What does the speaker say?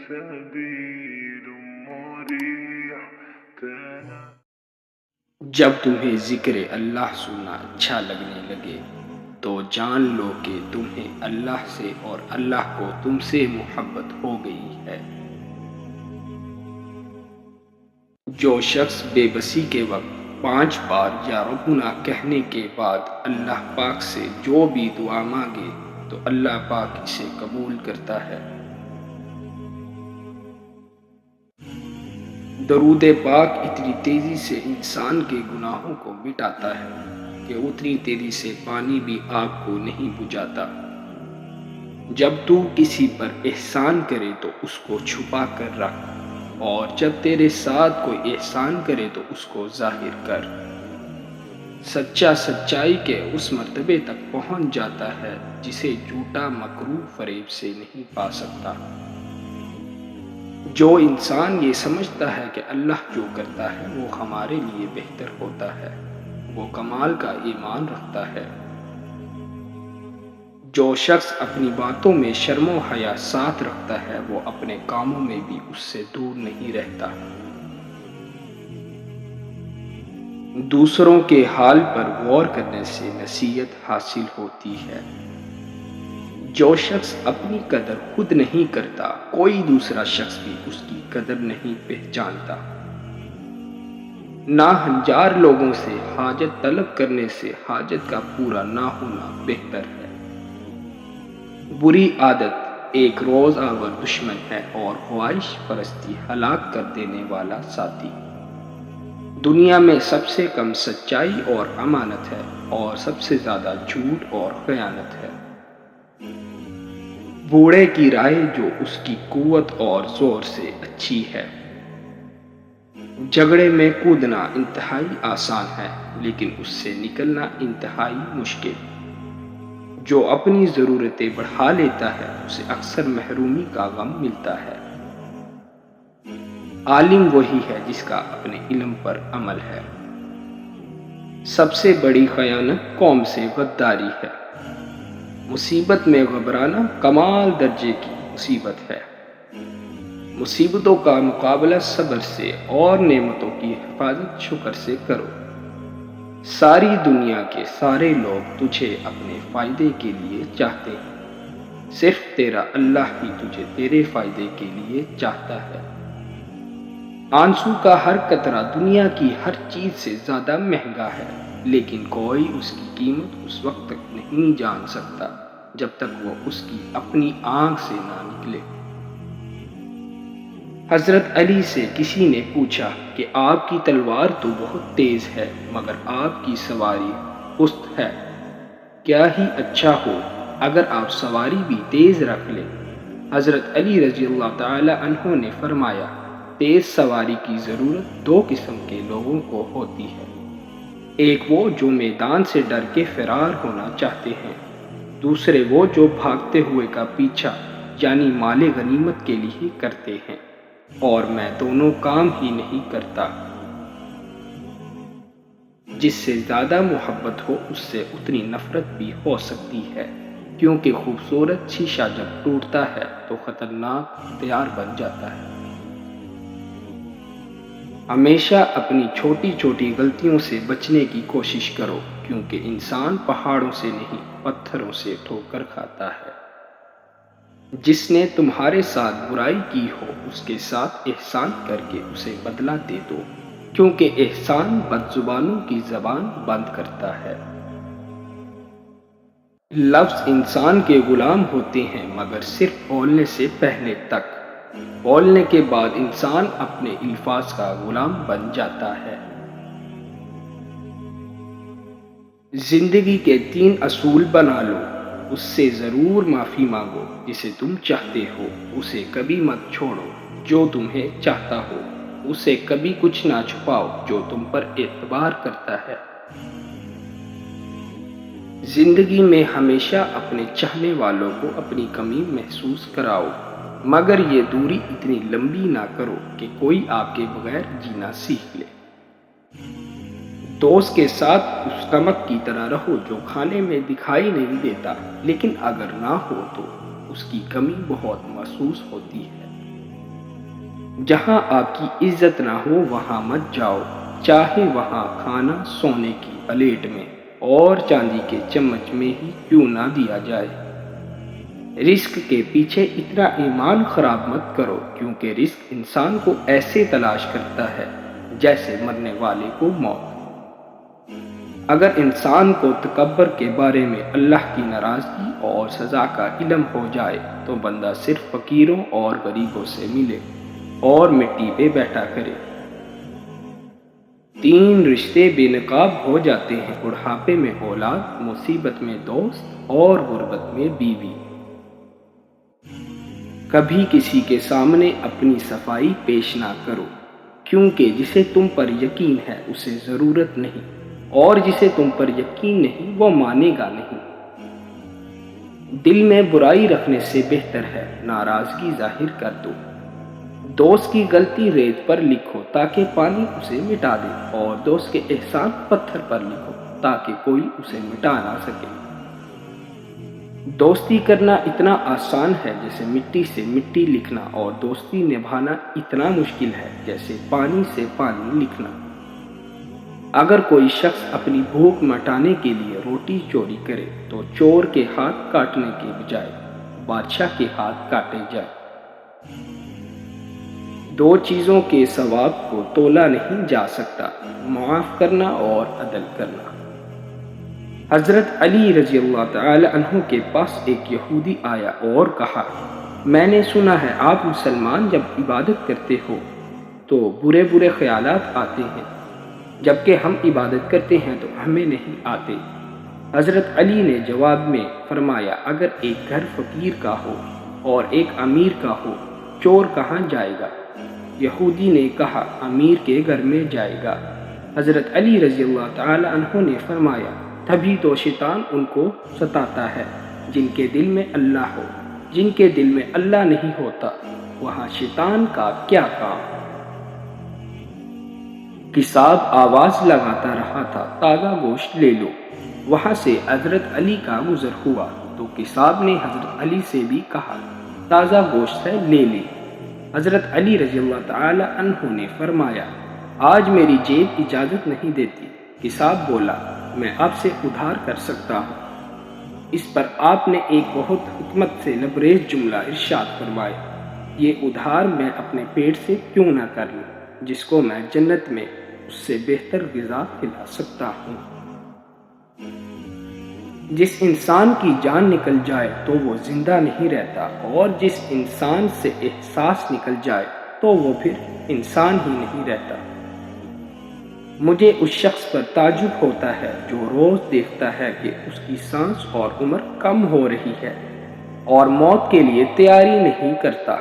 سبيل مريح كان. جب تمہیں ذکر اللہ سننا اچھا لگنے لگے تو جان لو کہ تمہیں اللہ سے اور اللہ کو تم سے محبت ہو گئی ہے۔ جو شخص بے بسی کے وقت 5 بار یا ربنا کہنے کے بعد اللہ پاک سے جو بھی دعا مانگے تو اللہ پاک اسے قبول کرتا ہے۔ درود پاک اتنی تیزی سے انسان کے گناہوں کو مٹاتا ہے کہ اتنی تیزی سے پانی بھی آگ کو نہیں بجھاتا۔ جب تو کسی پر احسان کرے تو اس کو چھپا کر رکھ، اور جب تیرے ساتھ کوئی احسان کرے تو اس کو ظاہر کر۔ سچا سچائی کے اس مرتبے تک پہنچ جاتا ہے جسے جھوٹا مکروہ فریب سے نہیں پا سکتا۔ جو انسان یہ سمجھتا ہے کہ اللہ جو کرتا ہے وہ ہمارے لیے بہتر ہوتا ہے، وہ کمال کا ایمان رکھتا ہے۔ جو شخص اپنی باتوں میں شرم و حیا ساتھ رکھتا ہے وہ اپنے کاموں میں بھی اس سے دور نہیں رہتا۔ دوسروں کے حال پر غور کرنے سے نصیحت حاصل ہوتی ہے۔ جو شخص اپنی قدر خود نہیں کرتا کوئی دوسرا شخص بھی اس کی قدر نہیں پہچانتا۔ ناہنجار لوگوں سے حاجت طلب کرنے سے حاجت کا پورا نہ ہونا بہتر ہے۔ بری عادت ایک روز آور دشمن ہے اور خواہش پرستی ہلاک کر دینے والا ساتھی۔ دنیا میں سب سے کم سچائی اور امانت ہے اور سب سے زیادہ جھوٹ اور خیانت ہے۔ بوڑھے کی رائے جو اس کی قوت اور زور سے اچھی ہے۔ جھگڑے میں کودنا انتہائی آسان ہے لیکن اس سے نکلنا انتہائی مشکل۔ جو اپنی ضرورتیں بڑھا لیتا ہے اسے اکثر محرومی کا غم ملتا ہے۔ عالم وہی ہے جس کا اپنے علم پر عمل ہے۔ سب سے بڑی خیانت قوم سے غداری ہے۔ مصیبت میں گھبرانا کمال درجے کی مصیبت ہے۔ مصیبتوں کا مقابلہ صبر سے اور نعمتوں کی حفاظت شکر سے کرو۔ ساری دنیا کے سارے لوگ تجھے اپنے فائدے کے لیے چاہتے ہیں، صرف تیرا اللہ ہی تجھے تیرے فائدے کے لیے چاہتا ہے۔ آنسو کا ہر قطرہ دنیا کی ہر چیز سے زیادہ مہنگا ہے، لیکن کوئی اس کی قیمت اس وقت تک نہیں جان سکتا جب تک وہ اس کی اپنی آنکھ سے نہ نکلے۔ حضرت علی سے کسی نے پوچھا کہ آپ کی تلوار تو بہت تیز ہے مگر آپ کی سواری سست ہے، کیا ہی اچھا ہو اگر آپ سواری بھی تیز رکھ لیں۔ حضرت علی رضی اللہ تعالی عنہ نے فرمایا، تیز سواری کی ضرورت 2 قسم کے لوگوں کو ہوتی ہے، ایک وہ جو میدان سے ڈر کے فرار ہونا چاہتے ہیں، دوسرے وہ جو بھاگتے ہوئے کا پیچھا یعنی مال غنیمت کے لیے کرتے ہیں، اور میں دونوں کام ہی نہیں کرتا۔ جس سے زیادہ محبت ہو اس سے اتنی نفرت بھی ہو سکتی ہے، کیونکہ خوبصورت شیشہ جب ٹوٹتا ہے تو خطرناک ہتھیار بن جاتا ہے۔ ہمیشہ اپنی چھوٹی چھوٹی غلطیوں سے بچنے کی کوشش کرو، کیونکہ انسان پہاڑوں سے نہیں پتھروں سے ٹھوکر کھاتا ہے۔ جس نے تمہارے ساتھ برائی کی ہو اس کے ساتھ احسان کر کے اسے بدلہ دے دو، کیونکہ احسان بد زبانوں کی زبان بند کرتا ہے۔ لفظ انسان کے غلام ہوتے ہیں مگر صرف بولنے سے پہلے تک، بولنے کے بعد انسان اپنے الفاظ کا غلام بن جاتا ہے۔ زندگی کے 3 اصول بنا لو، اس سے ضرور معافی مانگو، جسے تم چاہتے ہو اسے کبھی مت چھوڑو، جو تمہیں چاہتا ہو اسے کبھی کچھ نہ چھپاؤ جو تم پر اعتبار کرتا ہے۔ زندگی میں ہمیشہ اپنے چاہنے والوں کو اپنی کمی محسوس کراؤ، مگر یہ دوری اتنی لمبی نہ کرو کہ کوئی آپ کے بغیر جینا سیکھ لے۔ دوست کے ساتھ اس نمک کی طرح رہو جو کھانے میں دکھائی نہیں دیتا لیکن اگر نہ ہو تو اس کی کمی بہت محسوس ہوتی ہے۔ جہاں آپ کی عزت نہ ہو وہاں مت جاؤ، چاہے وہاں کھانا سونے کی پلیٹ میں اور چاندی کے چمچ میں ہی کیوں نہ دیا جائے۔ رزق کے پیچھے اتنا ایمان خراب مت کرو، کیونکہ رزق انسان کو ایسے تلاش کرتا ہے جیسے مرنے والے کو موت۔ اگر انسان کو تکبر کے بارے میں اللہ کی ناراضگی اور سزا کا علم ہو جائے تو بندہ صرف فقیروں اور غریبوں سے ملے اور مٹی پہ بیٹھا کرے۔ 3 رشتے بے نقاب ہو جاتے ہیں: بڑھاپے میں اولاد، مصیبت میں دوست اور غربت میں بیوی۔ کبھی کسی کے سامنے اپنی صفائی پیش نہ کرو، کیونکہ جسے تم پر یقین ہے اسے ضرورت نہیں، اور جسے تم پر یقین نہیں وہ مانے گا نہیں۔ دل میں برائی رکھنے سے بہتر ہے ناراضگی ظاہر کر دو۔ دوست کی غلطی ریت پر لکھو تاکہ پانی اسے مٹا دے، اور دوست کے احسان پتھر پر لکھو تاکہ کوئی اسے مٹا نہ سکے۔ دوستی کرنا اتنا آسان ہے جیسے مٹی سے مٹی لکھنا، اور دوستی نبھانا اتنا مشکل ہے جیسے پانی سے پانی لکھنا۔ اگر کوئی شخص اپنی بھوک مٹانے کے لیے روٹی چوری کرے تو چور کے ہاتھ کاٹنے کے بجائے بادشاہ کے ہاتھ کاٹے جائے۔ 2 چیزوں کے ثواب کو تولا نہیں جا سکتا: معاف کرنا اور عدل کرنا۔ حضرت علی رضی اللہ تعالی عنہ کے پاس ایک یہودی آیا اور کہا، میں نے سنا ہے آپ مسلمان جب عبادت کرتے ہو تو برے برے خیالات آتے ہیں، جبکہ ہم عبادت کرتے ہیں تو ہمیں نہیں آتے۔ حضرت علی نے جواب میں فرمایا، اگر ایک گھر فقیر کا ہو اور ایک امیر کا ہو، چور کہاں جائے گا؟ یہودی نے کہا، امیر کے گھر میں جائے گا۔ حضرت علی رضی اللہ تعالی عنہ نے فرمایا، تبھی تو شیطان ان کو ستاتا ہے جن کے دل میں اللہ ہو، جن کے دل میں اللہ نہیں ہوتا وہاں شیطان کا کیا کام۔ قصاب آواز لگاتا رہا تھا، تازہ گوشت لے لو۔ وہاں سے حضرت علی کا گزر ہوا تو قصاب نے حضرت علی سے بھی کہا، تازہ گوشت ہے لے لے۔ حضرت علی رضی اللہ تعالی عنہ نے فرمایا، آج میری جیب اجازت نہیں دیتی۔ قصاب بولا، میں آپ سے ادھار کر سکتا ہوں۔ اس پر آپ نے ایک بہت حکمت سے لبریز جملہ ارشاد فرمایا، یہ ادھار میں اپنے پیٹ سے کیوں نہ کر لوں، جس کو میں جنت میں اس سے بہتر غذا کھلا سکتا ہوں۔ جس انسان کی جان نکل جائے تو وہ زندہ نہیں رہتا، اور جس انسان سے احساس نکل جائے تو وہ پھر انسان ہی نہیں رہتا۔ مجھے اس شخص پر تعجب ہوتا ہے جو روز دیکھتا ہے کہ اس کی سانس اور عمر کم ہو رہی ہے اور موت کے لیے تیاری نہیں کرتا۔